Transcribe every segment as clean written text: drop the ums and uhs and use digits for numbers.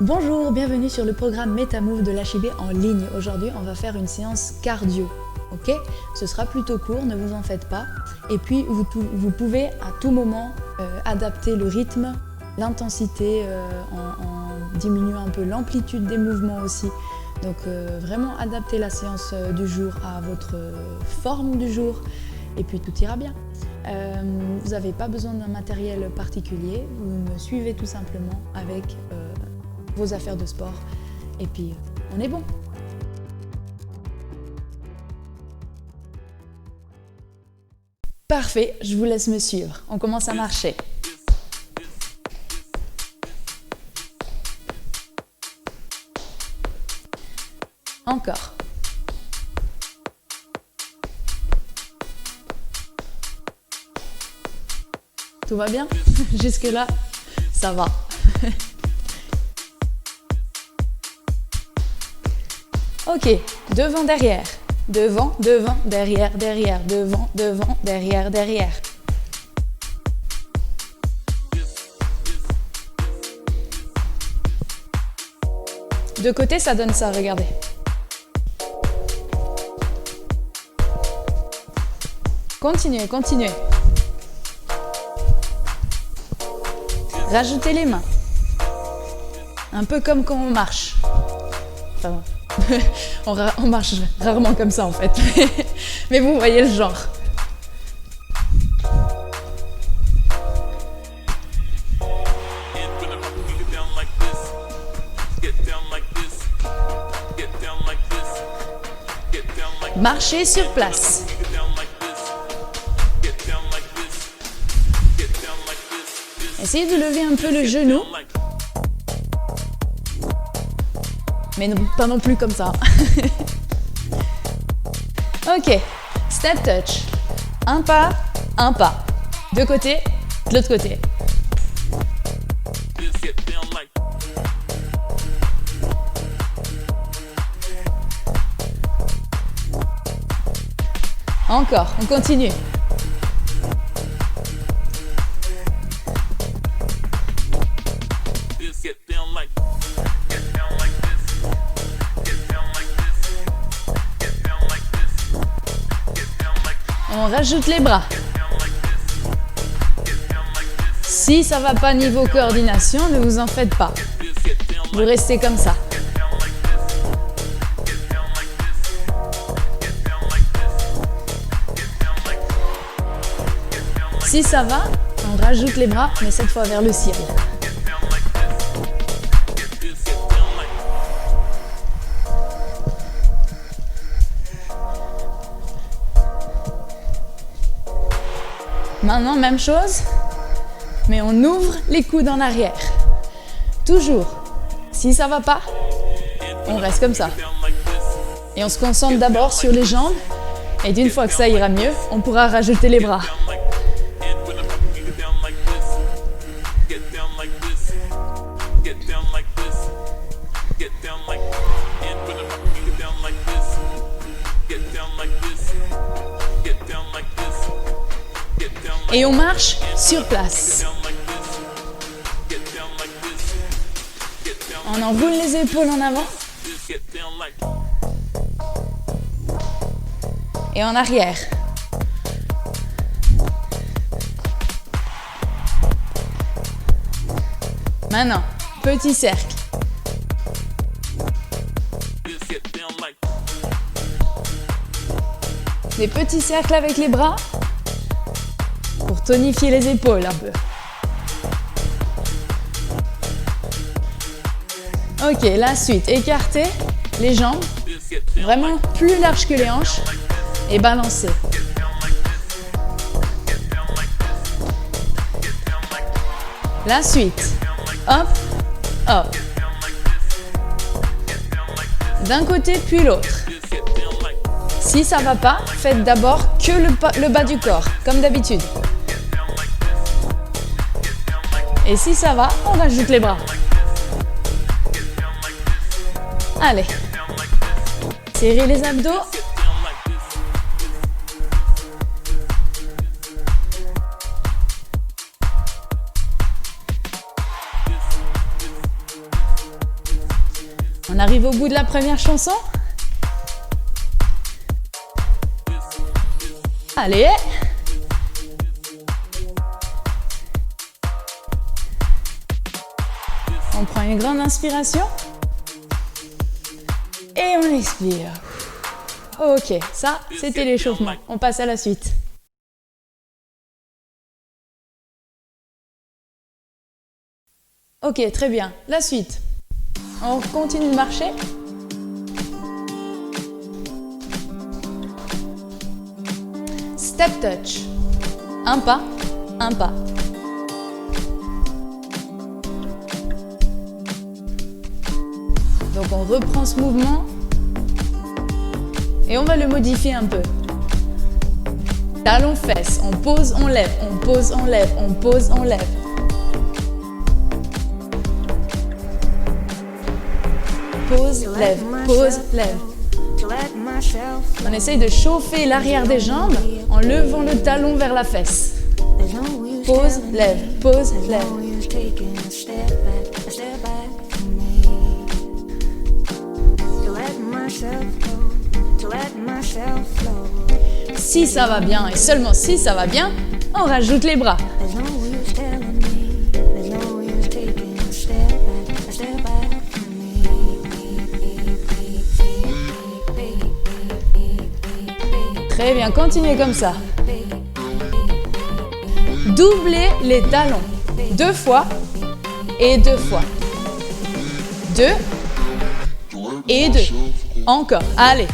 Bonjour, bienvenue sur le programme MetaMove de l'HIB en ligne. Aujourd'hui, on va faire une séance cardio. Ok ? Ce sera plutôt court, ne vous en faites pas. Et puis, vous pouvez à tout moment adapter le rythme, l'intensité en diminuant un peu l'amplitude des mouvements aussi. Donc vraiment adapter la séance du jour à votre forme du jour et puis tout ira bien. Vous n'avez pas besoin d'un matériel particulier, vous me suivez tout simplement avec vos affaires de sport et puis on est bon. Parfait, je vous laisse me suivre. On commence à marcher. Encore. Tout va bien? Jusque-là, ça va. Ok, devant, derrière. Devant, devant, derrière, derrière. Devant, devant, derrière, derrière. De côté, ça donne ça, regardez. Continuez, continuez. Rajoutez les mains. Un peu comme quand on marche. Enfin, on marche rarement comme ça en fait. Mais vous voyez le genre. Marchez sur place. Essayez de lever un peu le genou. Mais non, pas non plus comme ça. Ok, step touch. Un pas. De côté, de l'autre côté. Encore, on continue. On rajoute les bras. Si ça va pas niveau coordination, ne vous en faites pas. Vous restez comme ça. Si ça va, on rajoute les bras, mais cette fois vers le ciel. Maintenant, même chose, mais on ouvre les coudes en arrière. Toujours. Si ça va pas, on reste comme ça. Et on se concentre d'abord sur les jambes, et d'une fois que ça ira mieux, on pourra rajouter les bras. Et on marche sur place. On enroule les épaules en avant. Et en arrière. Maintenant, petit cercle. Des petits cercles avec les bras. Pour tonifier les épaules un peu. Ok, la suite, écartez les jambes, vraiment plus large que les hanches et balancez. La suite, hop, hop. D'un côté puis l'autre. Si ça va pas, faites d'abord que le bas du corps, comme d'habitude. Et si ça va, on rajoute les bras. Allez. Serrez les abdos. arrive au bout de la première chanson. Allez! On prend une grande inspiration. Et on expire. Ok, ça, c'était l'échauffement. On passe à la suite. Ok, très bien. La suite. On continue de marcher. Step touch. Un pas, un pas. Donc on reprend ce mouvement et on va le modifier un peu. Talon fesse, on pose, on lève, on pose, on lève, on pose, on lève. Pose, lève, pose, lève. On essaye de chauffer l'arrière des jambes en levant le talon vers la fesse. Pose, lève, pose, lève. Si ça va bien, et seulement si ça va bien, on rajoute les bras. Très bien, continuez comme ça. Doublez les talons. 2 fois et 2 fois. 2 et 2. Encore, allez.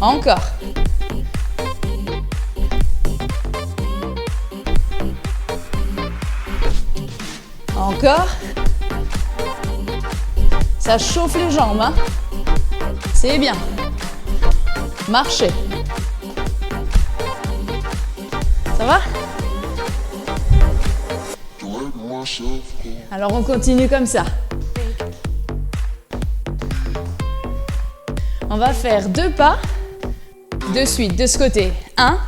Encore. Encore. Ça chauffe les jambes, hein? C'est bien. Marchez. Ça va? Alors on continue comme ça. On va faire 2 pas de suite de ce côté. 1,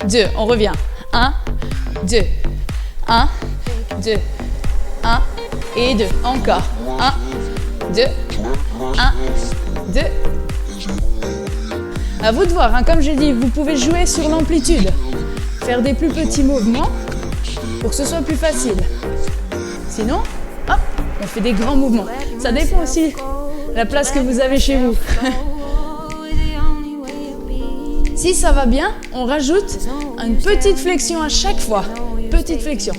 2, on revient. 1, 2, 1, 2, 1 et 2. Encore. 1, 2, 1, 2. À vous de voir, hein. Comme j'ai dit, vous pouvez jouer sur l'amplitude. Faire des plus petits mouvements pour que ce soit plus facile. Sinon, hop, on fait des grands mouvements. Ça dépend aussi de la place que vous avez chez vous. Si ça va bien, on rajoute une petite flexion à chaque fois. Petite flexion.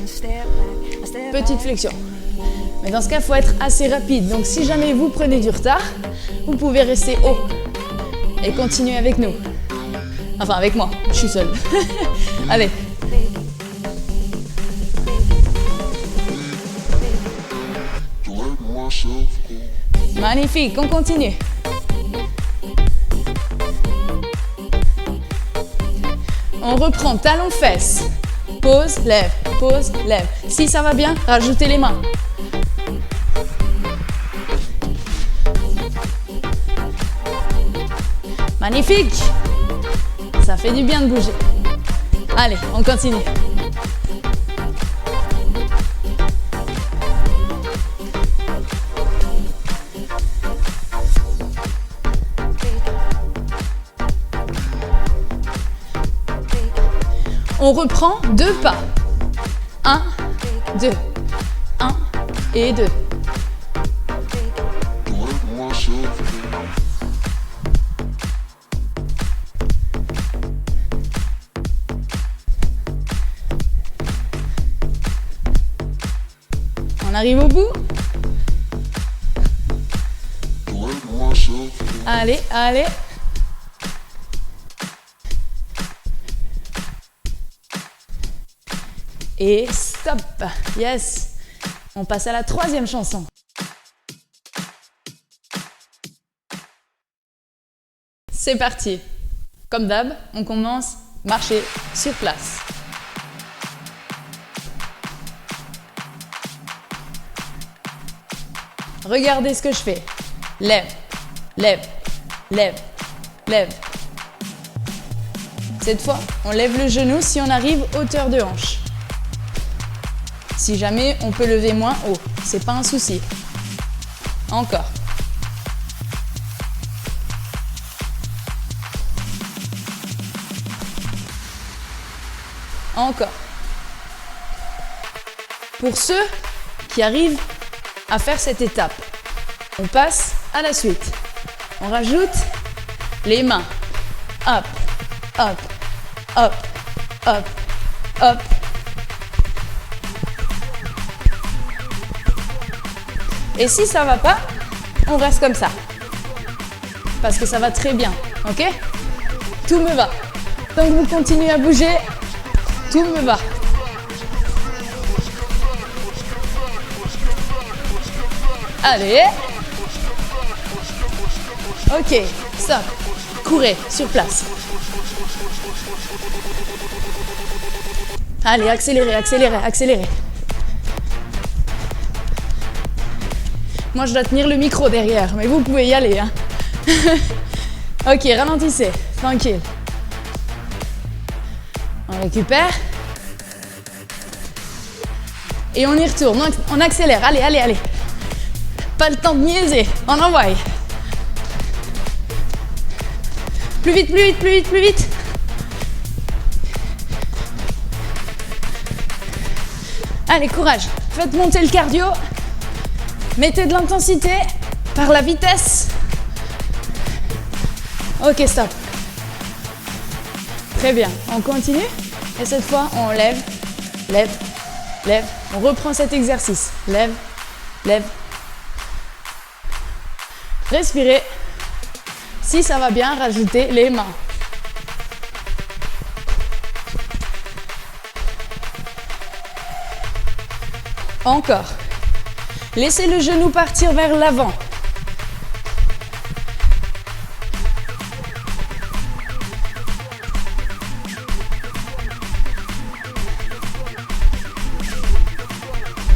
Petite flexion. Mais dans ce cas, il faut être assez rapide. Donc si jamais vous prenez du retard, vous pouvez rester haut et continuer avec nous. Enfin, avec moi, je suis seule. Allez. Magnifique, on continue. On reprend talon fesse. Pose, lève, pose, lève. Si ça va bien, rajoutez les mains. Magnifique! Ça fait du bien de bouger. Allez, on continue. On reprend 2 pas. 1, 2, 1 et 2. On arrive au bout. Allez, allez. Et stop. Yes. On passe à la 3e chanson. C'est parti. Comme d'hab, on commence marcher sur place. Regardez ce que je fais. Lève, lève, lève, lève. Cette fois, on lève le genou si on arrive hauteur de hanche. Si jamais on peut lever moins haut, c'est pas un souci. Encore. Encore. Pour ceux qui arrivent à faire cette étape, on passe à la suite. On rajoute les mains. Hop, hop, hop, hop, hop. Et si ça va pas, on reste comme ça. Parce que ça va très bien, ok? Tout me va. Tant que vous continuez à bouger, tout me va. Allez. Ok, stop. Courez sur place. Allez, accélérez, accélérez, accélérez. Moi, je dois tenir le micro derrière, mais vous pouvez y aller. Hein. Ok, ralentissez, tranquille. On récupère. Et on y retourne, on accélère. Allez, allez, allez. Pas le temps de niaiser, on envoie. Plus vite, plus vite, plus vite, plus vite. Allez, courage. Faites monter le cardio. Mettez de l'intensité par la vitesse. Ok, stop. Très bien, on continue. Et cette fois, on lève, lève, lève. On reprend cet exercice. Lève, lève. Respirez. Si ça va bien, rajoutez les mains. Encore. Laissez le genou partir vers l'avant.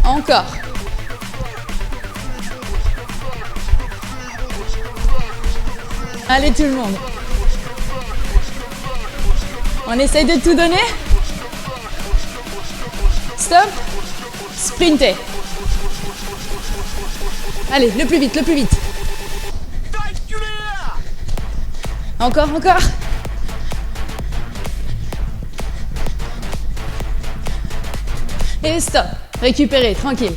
Encore. Allez tout le monde. On essaye de tout donner. Stop. Sprintez. Allez, le plus vite, le plus vite. Encore, encore. Et stop. Récupérez, tranquille.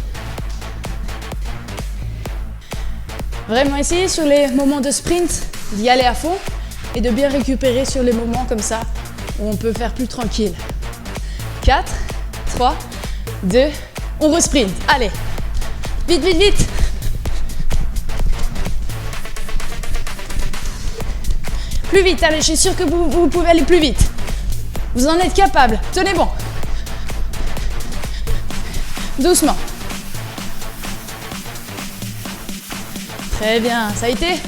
Vraiment essayer sur les moments de sprint d'y aller à fond et de bien récupérer sur les moments comme ça où on peut faire plus tranquille. 4, 3, 2, on resprint. Allez, vite, vite, vite. Plus vite, allez, je suis sûre que vous pouvez aller plus vite. Vous en êtes capable. Tenez bon. Doucement. Très bien, ça a été.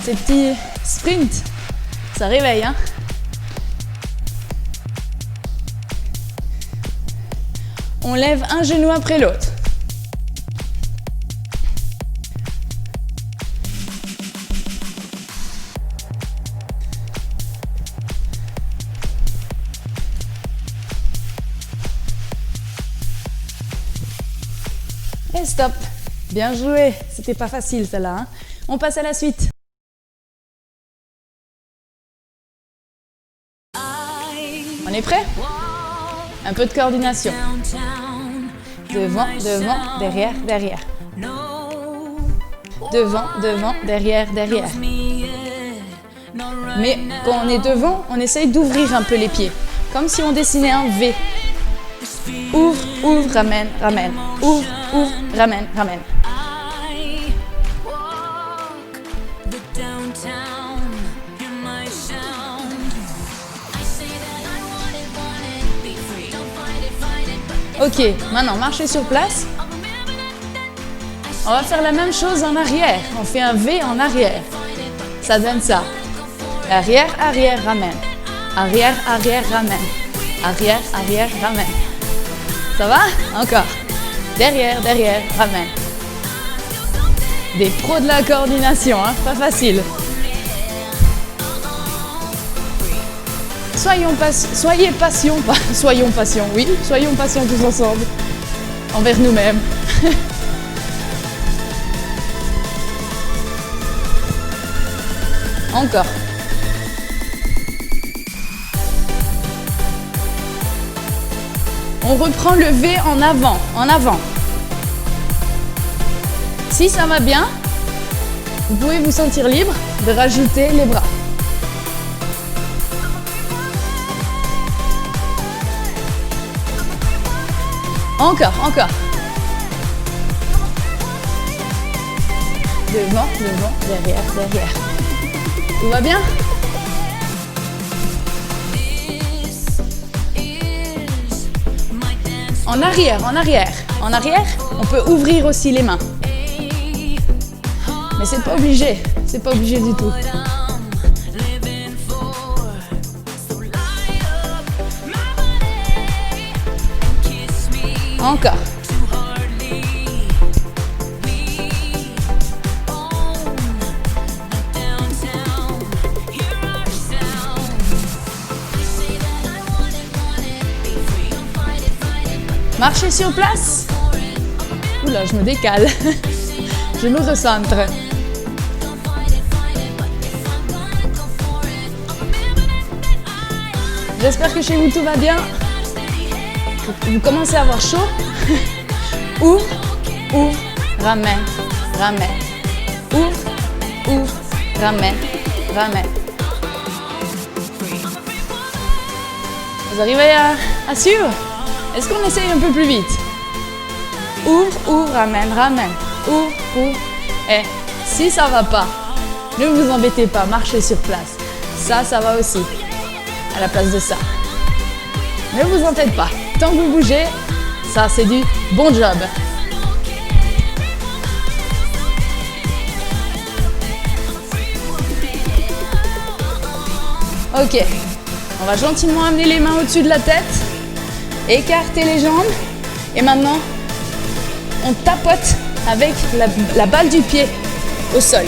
Ces petits sprints, ça réveille, hein. On lève un genou après l'autre. Et stop. Bien joué. C'était pas facile celle-là, hein. On passe à la suite. On est prêt? Un peu de coordination. Devant, devant, derrière, derrière. Devant, devant, derrière, derrière. Mais quand on est devant, on essaye d'ouvrir un peu les pieds. Comme si on dessinait un V. Ouvre, ouvre, ramène, ramène. Ouvre, ouvre, ramène, ramène. Ok, maintenant marchez sur place. On va faire la même chose en arrière. On fait un V en arrière. Ça donne ça. Arrière, arrière, ramène. Arrière, arrière, ramène. Arrière, arrière, ramène. Ça va? Encore. Derrière, derrière, ramène. Des pros de la coordination, hein? Pas facile. Soyons patients tous ensemble. envers nous-mêmes. Encore. On reprend le V en avant, en avant. Si ça va bien, vous pouvez vous sentir libre de rajouter les bras. Encore, encore. Devant, devant, derrière, derrière. Tout va bien? En arrière, en arrière. En arrière, on peut ouvrir aussi les mains. Mais c'est pas obligé du tout. Encore. Marcher sur place. Oula, je me décale. Je me recentre. J'espère que chez vous tout va bien. Vous commencez à avoir chaud. Ouvre, ouvre, ramène, ramène. Ouvre, ouvre, ramène, ramène. Vous arrivez à suivre? Est-ce qu'on essaye un peu plus vite? Ouvre, ouvre, ramène, ramène. Ouvre, ouvre. Et si ça va pas, ne vous embêtez pas, marchez sur place. Ça va aussi. À la place de ça. Ne vous en faites pas. Tant que vous bougez, ça c'est du bon job. Ok. On va gentiment amener les mains au-dessus de la tête. Écarter les jambes. Et maintenant, on tapote avec la balle du pied au sol.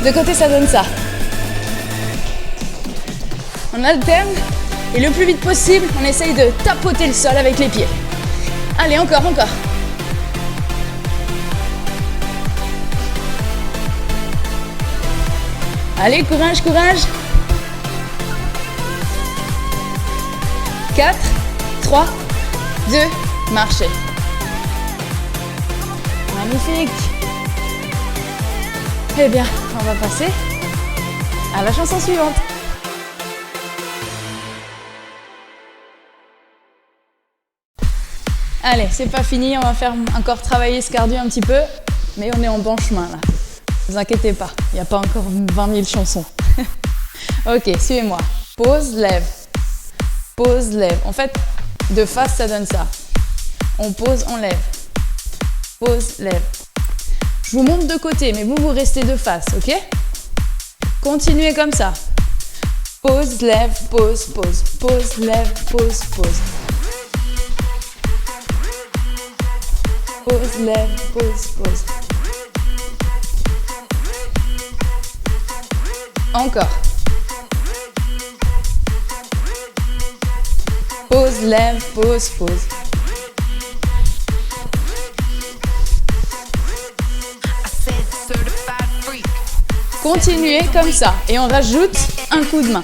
De côté, ça donne ça. On alterne et le plus vite possible, on essaye de tapoter le sol avec les pieds. Allez, encore, encore. Allez, courage, courage. 4, 3, 2, marchez. Magnifique. Eh bien, on va passer à la chanson suivante. Allez, c'est pas fini, on va faire encore travailler ce cardio un petit peu, mais on est en bon chemin là. Ne vous inquiétez pas, il n'y a pas encore 20 000 chansons. Ok, suivez-moi. Pause, lève. Pause, lève. En fait, de face, ça donne ça. On pose, on lève. Pause, lève. Je vous montre de côté, mais vous restez de face, ok? Continuez comme ça. Pause, lève, pause, pause. Pause, lève, pause, pause. Pause, lève, pause, pause. Encore. Pause, lève, pause, pause. Continuez comme ça et on rajoute un coup de main.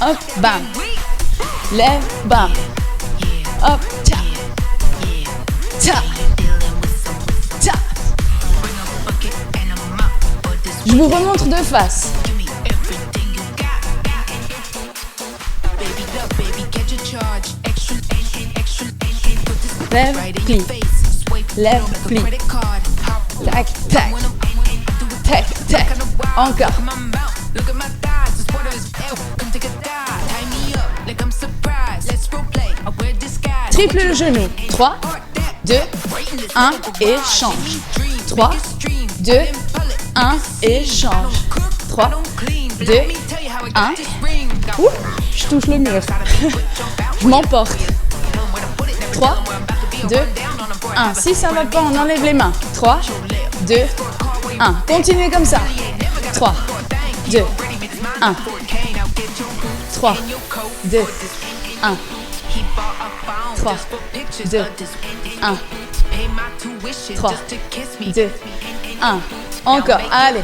Hop, bam. Lève, bam. Hop, ta. Ta. Ta. Je vous remontre de face. Lève, plie. Lève, plie. Tac, tac. Tac, tac. Encore. Triple le genou. 3, 2, 1 et change. 3, 2, 1 et change. 3, 2, 1. Ouh, je touche le mur. Je m'emporte. 3, 2, 1. Si ça va pas, on enlève les mains. 3, 2, 1. Continuez comme ça. 3, 2, 1. 3, 2, 1. 3, 2, 1, 3, 2, 1. Encore, allez.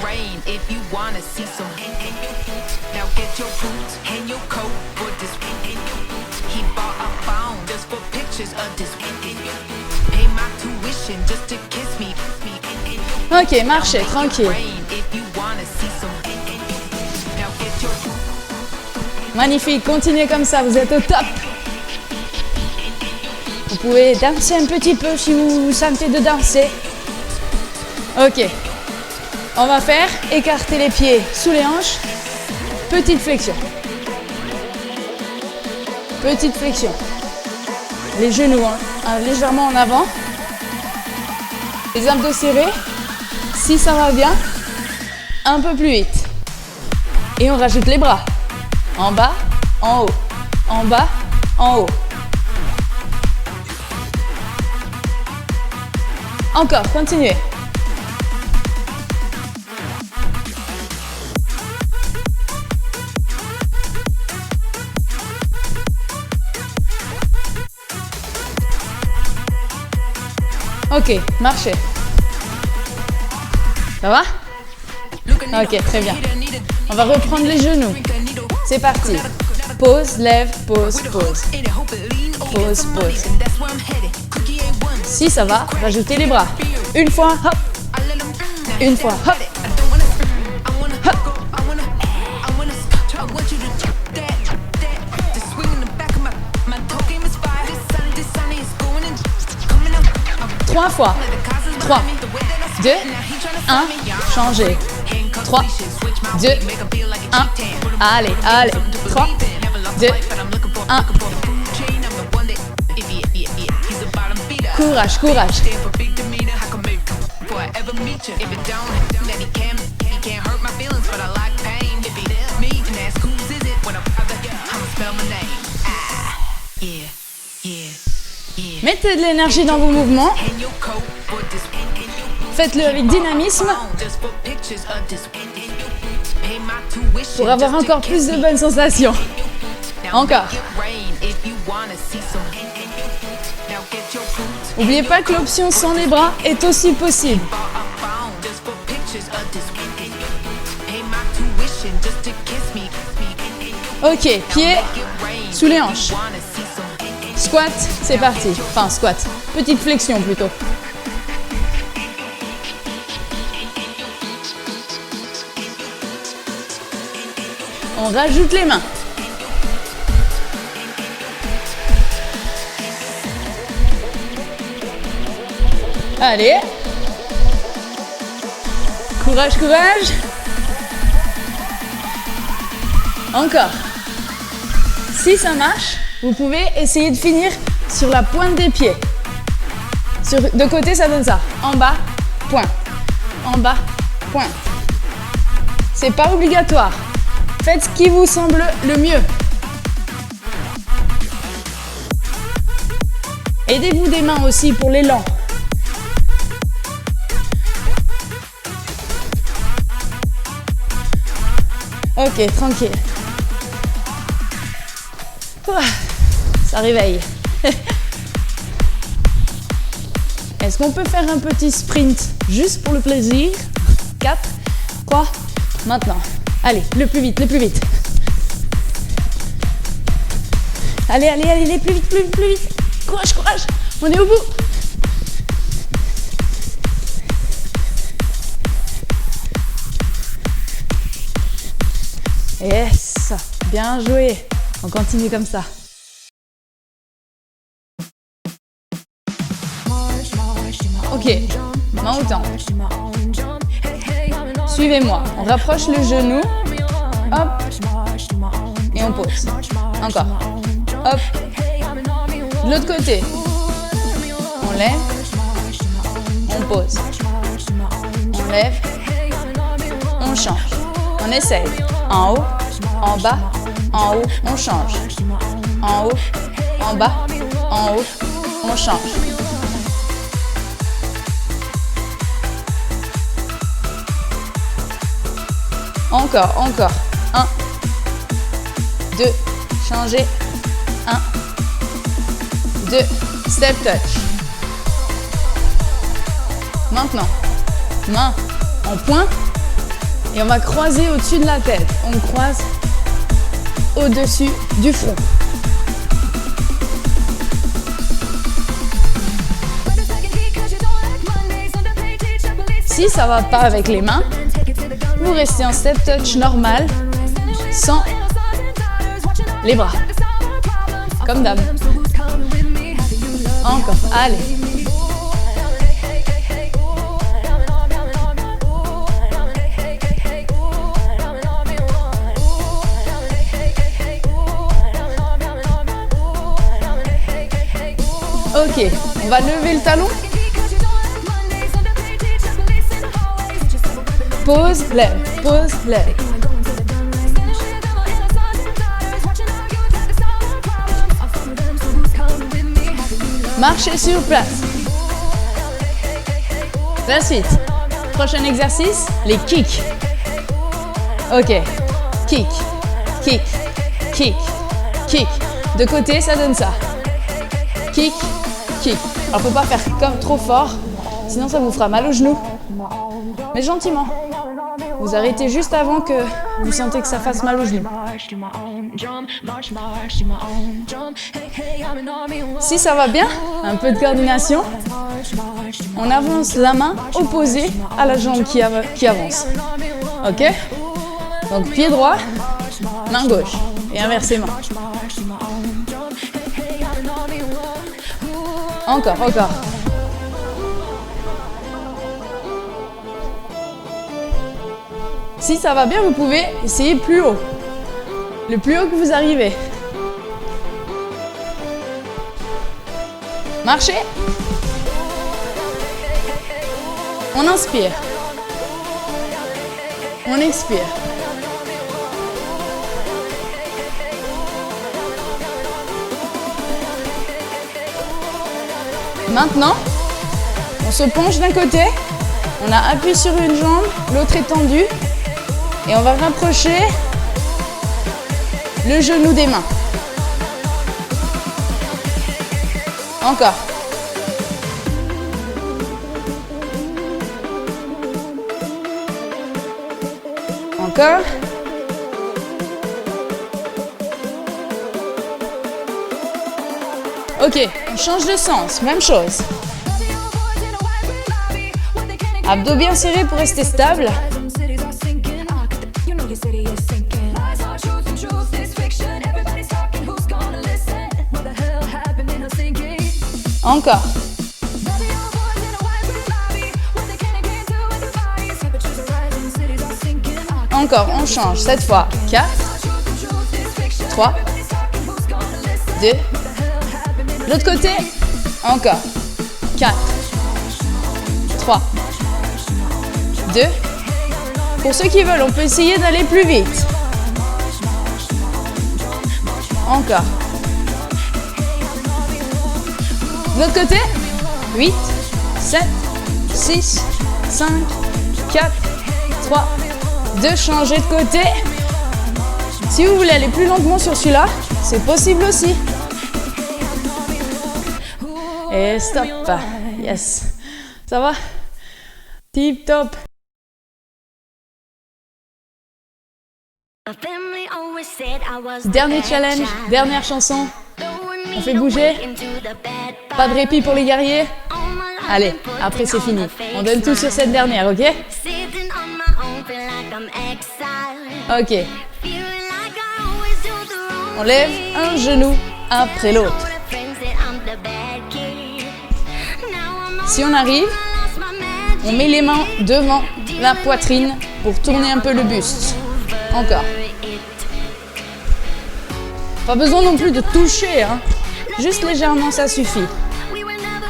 Ok, marchez, tranquille. Magnifique, continuez comme ça, vous êtes au top. Vous pouvez danser un petit peu si vous vous sentez de danser. Ok. On va faire écarter les pieds sous les hanches. Petite flexion. Petite flexion. Les genoux légèrement en avant. Les abdos serrés. Si ça va bien, un peu plus vite. Et on rajoute les bras. En bas, en haut. En bas, en haut. Encore, continuez. Ok, marchez. Ça va? Ok, très bien. On va reprendre les genoux. C'est parti. Pause, lève, pause, pause. Pause, pause. Si ça va, rajoutez les bras. Une fois, hop. Une fois, hop. Hop. Trois fois. 3, 2, 1. Changez. 3, 2, 1. Allez, allez. 3, 2, 1. Courage, courage. Mettez de l'énergie dans vos mouvements. Faites-le avec dynamisme pour avoir encore plus de bonnes sensations. Encore. N'oubliez pas que l'option sans les bras est aussi possible. Ok, pieds sous les hanches. Squat, c'est parti. Enfin, squat. Petite flexion plutôt. On rajoute les mains. Allez. Courage, courage. Encore. Si ça marche, vous pouvez essayer de finir sur la pointe des pieds. De côté, ça donne ça. En bas, pointe. En bas, pointe. C'est pas obligatoire. Faites ce qui vous semble le mieux. Aidez-vous des mains aussi pour l'élan. Ok, tranquille. Ouah, ça réveille. Est-ce qu'on peut faire un petit sprint juste pour le plaisir? 4, 3, maintenant. Allez, le plus vite, le plus vite. Allez, allez, allez, les plus vite, plus vite, plus vite. Courage, courage, on est au bout. Yes, bien joué. On continue comme ça. Ok, main au temps. Suivez-moi. On rapproche le genou. Hop. Et on pose. Encore. Hop. De l'autre côté. On lève. On pose. On lève. On change. On essaye. En haut. En bas. En haut. On change. En haut. En bas. En haut. On change. Encore, encore. 1, 2, changez. 1, 2, step touch. Maintenant, main en poing et on va croiser au-dessus de la tête. On croise au-dessus du front. Si ça va pas avec les mains, vous restez en step touch normal, sans les bras, comme d'hab. Encore, allez. Ok, on va lever le talon. Pause, lève, pause, lève. Marchez sur place. La suite. Prochain exercice, les kicks. Ok. Kick, kick, kick, kick. De côté, ça donne ça. Kick, kick. Alors, faut pas faire comme trop fort, sinon ça vous fera mal au genou. Mais gentiment. Vous arrêtez juste avant que vous sentez que ça fasse mal au genou. Si ça va bien, un peu de coordination, on avance la main opposée à la jambe qui avance. Ok? Donc pied droit, main gauche et inversement. Encore, encore. Si ça va bien, vous pouvez essayer plus haut. Le plus haut que vous arrivez. Marchez. On inspire. On expire. Maintenant, on se penche d'un côté. On a appuyé sur une jambe, l'autre est tendue. Et on va rapprocher le genou des mains. Encore. Encore. Ok, on change de sens, même chose. Abdos bien serrés pour rester stable. Encore. Encore, on change. Cette fois, 4, 3, 2. L'autre côté, encore. 4, 3, 2. Pour ceux qui veulent, on peut essayer d'aller plus vite. Encore. De l'autre côté, 8, 7, 6, 5, 4, 3, 2, changez de côté. Si vous voulez aller plus lentement sur celui-là, c'est possible aussi. Et stop. Yes. Ça va? Tip top. Dernier challenge, dernière chanson. On fait bouger. Pas de répit pour les guerriers. Allez, après c'est fini. On donne tout sur cette dernière, ok? Ok. On lève un genou après l'autre. Si on arrive, on met les mains devant la poitrine pour tourner un peu le buste. Encore. Pas besoin non plus de toucher, hein. Juste légèrement, ça suffit.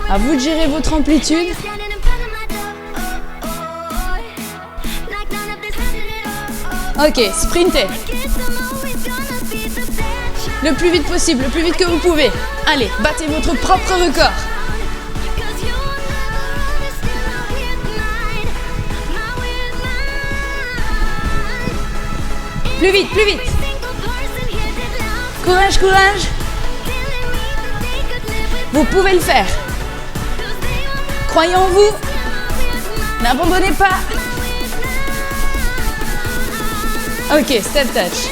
À vous de gérer votre amplitude. Ok, sprintez. Le plus vite possible, le plus vite que vous pouvez. Allez, battez votre propre record. Plus vite, plus vite. Courage, courage. Vous pouvez le faire. Croyez en vous. N'abandonnez pas. Ok, step touch.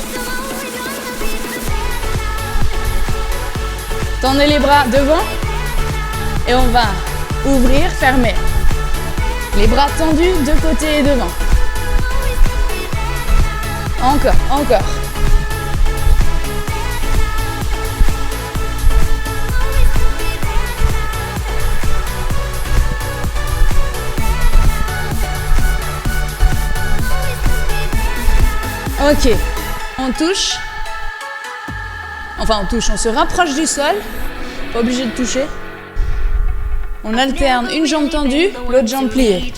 Tendez les bras devant et on va ouvrir, fermer. Les bras tendus de côté et devant. Encore, encore. Ok, on touche. Enfin, on touche, on se rapproche du sol. Pas obligé de toucher. On alterne une jambe tendue, l'autre jambe pliée.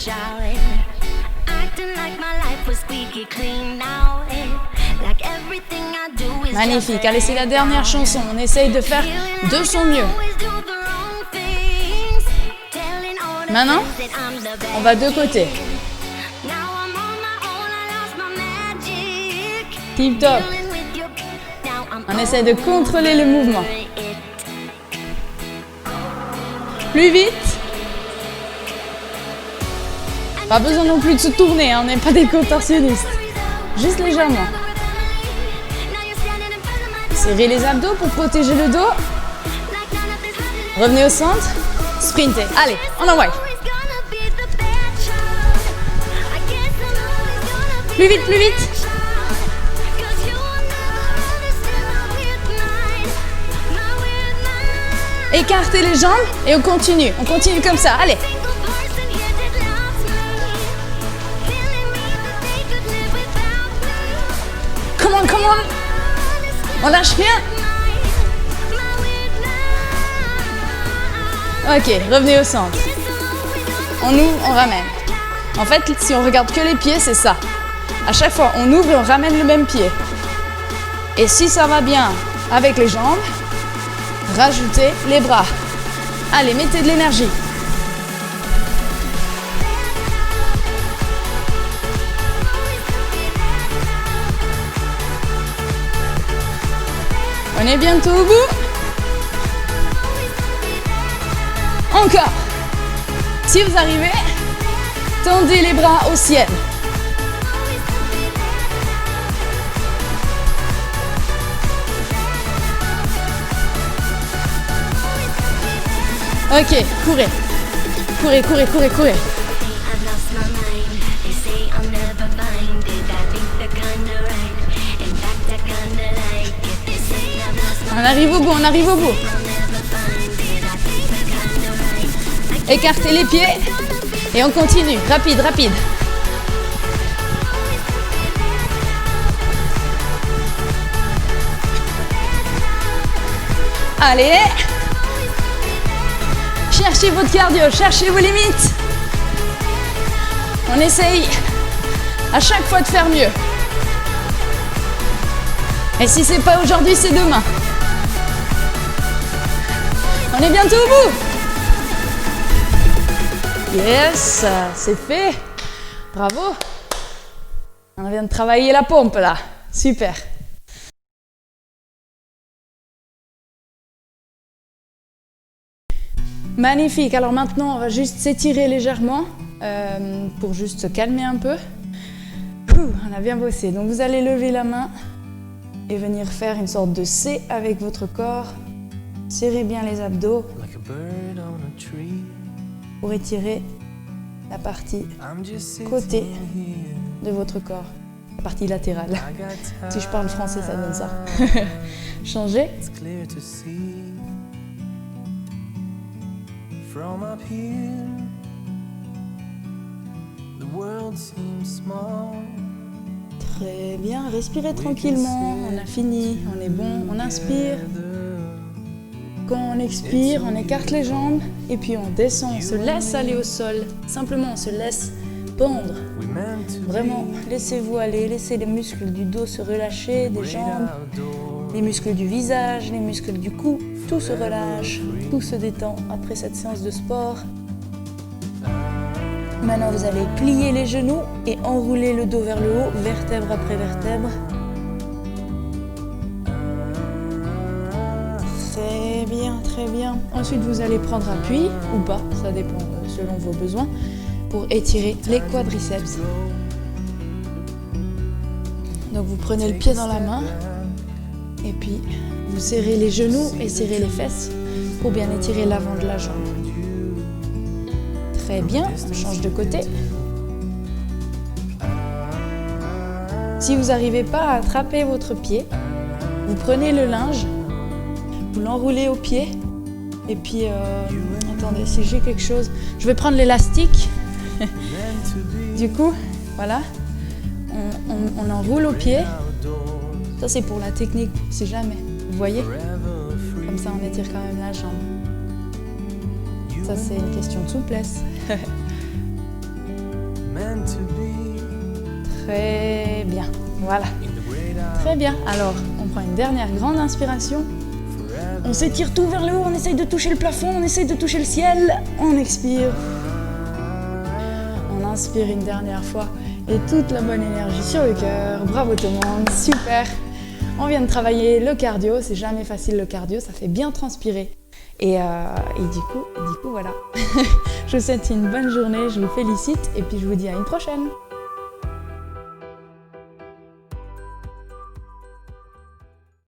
Magnifique. Allez, c'est la dernière chanson. On essaye de faire de son mieux. Maintenant, on va de côté. Tip top. On essaie de contrôler le mouvement. Plus vite. Pas besoin non plus de se tourner, hein, on n'est pas des contorsionnistes. Juste légèrement. Serrez les abdos pour protéger le dos. Revenez au centre. Sprintez. Allez, on envoie. Plus vite, plus vite. Écartez les jambes et on continue comme ça, allez. Come on. On lâche rien. Ok, revenez au centre. On ouvre, on ramène. En fait, si on regarde que les pieds, c'est ça. À chaque fois, on ouvre et on ramène le même pied. Et si ça va bien avec les jambes, rajoutez les bras. Allez, mettez de l'énergie. On est bientôt au bout. Encore. Si vous arrivez, tendez les bras au ciel. Ok, courez. Courez. On arrive au bout. Écartez les pieds et on continue. Rapide. Allez. Cherchez votre cardio, cherchez vos limites. On essaye à chaque fois de faire mieux. Et si c'est pas aujourd'hui, c'est demain. On est bientôt au bout. Yes, c'est fait. Bravo. On vient de travailler la pompe là. Super. Magnifique. Alors maintenant, on va juste s'étirer légèrement pour juste se calmer un peu. On a bien bossé. Donc vous allez lever la main et venir faire une sorte de C avec votre corps. Serrez bien les abdos pour étirer la partie côté de votre corps, la partie latérale. Si je parle français, ça donne ça. Changez. Très bien, respirez tranquillement, on a fini, on est bon, on inspire. Quand on expire, on écarte les jambes et puis on descend, on se laisse aller au sol. Simplement, on se laisse pendre. Vraiment, laissez-vous aller, laissez les muscles du dos se relâcher, des jambes, les muscles du visage, les muscles du cou. Tout se relâche, tout se détend après cette séance de sport. Maintenant, vous allez plier les genoux et enrouler le dos vers le haut, vertèbre après vertèbre. Très bien. Ensuite, vous allez prendre appui ou pas, ça dépend selon vos besoins. pour étirer les quadriceps. Donc vous prenez le pied dans la main et puis vous serrez les genoux et serrez les fesses pour bien étirer l'avant de la jambe. Très bien, on change de côté. Si vous n'arrivez pas à attraper votre pied, vous prenez le linge, vous l'enroulez au pied et puis, attendez, si j'ai quelque chose, je vais prendre l'élastique. Du coup, voilà, on enroule au pied. Ça c'est pour la technique, si jamais, vous voyez? Comme ça on étire quand même la jambe. Ça c'est une question de souplesse. Très bien, voilà. Très bien, alors on prend une dernière grande inspiration. On s'étire tout vers le haut, on essaye de toucher le plafond, on essaye de toucher le ciel. On expire. On inspire une dernière fois et toute la bonne énergie sur le cœur. Bravo tout le monde, super. On vient de travailler le cardio, c'est jamais facile le cardio, ça fait bien transpirer. Et du coup, voilà. Je vous souhaite une bonne journée, je vous félicite et puis je vous dis à une prochaine.